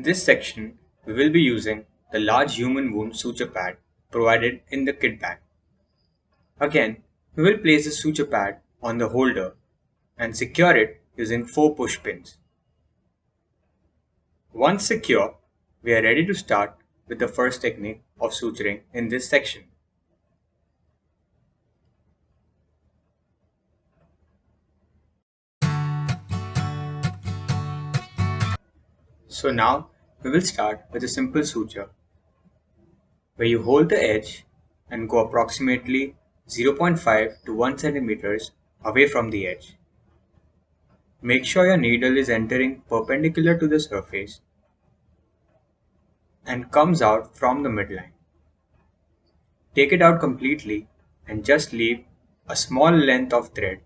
In this section, we will be using the large human wound suture pad provided in the kit bag. Again, we will place the suture pad on the holder and secure it using 4 push pins. Once secure, we are ready to start with the first technique of suturing in this section. So now we will start with a simple suture where you hold the edge and go approximately 0.5 to 1 centimeters away from the edge. Make sure your needle is entering perpendicular to the surface and comes out from the midline. Take it out completely and just leave a small length of thread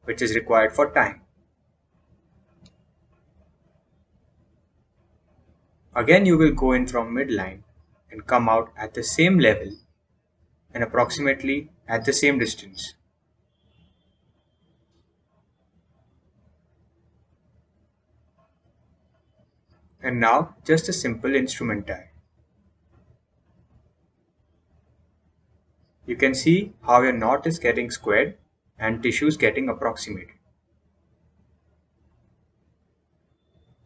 which is required for tying. Again you will go in from midline and come out at the same level and approximately at the same distance. And now just a simple instrument tie. You can see how your knot is getting squared and tissue is getting approximated.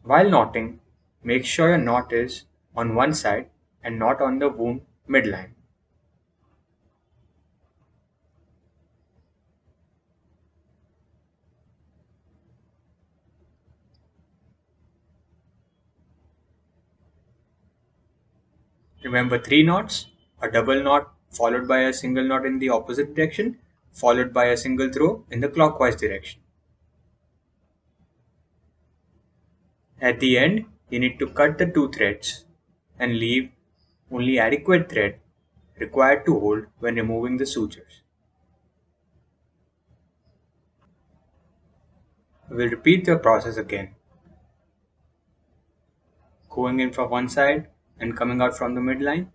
While knotting, make sure your knot is on one side and not on the wound midline. Remember 3 knots, a double knot followed by a single knot in the opposite direction, followed by a single throw in the clockwise direction. At the end, you need to cut the 2 threads and leave only adequate thread required to hold when removing the sutures. We will repeat the process again. Going in from one side and coming out from the midline.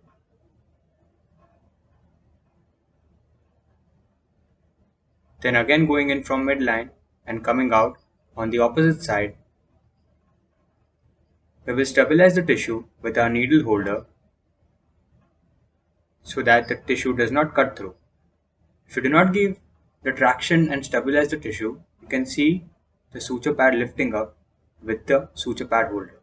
Then again going in from midline and coming out on the opposite side. We will stabilize the tissue with our needle holder so that the tissue does not cut through. If you do not give the traction and stabilize the tissue, you can see the suture pad lifting up with the suture pad holder.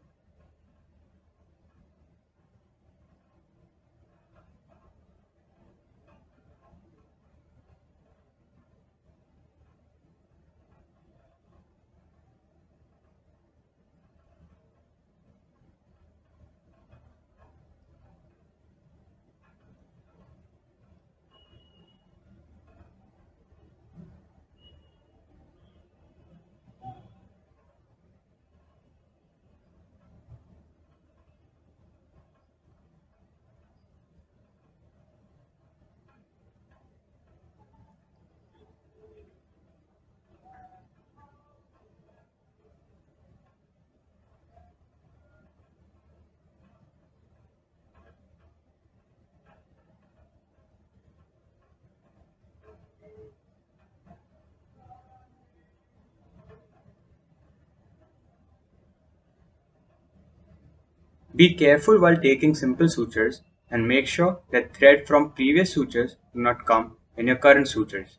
Be careful while taking simple sutures and make sure that thread from previous sutures do not come in your current sutures.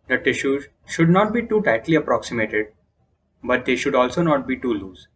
The tissues should not be too tightly approximated, but they should also not be too loose.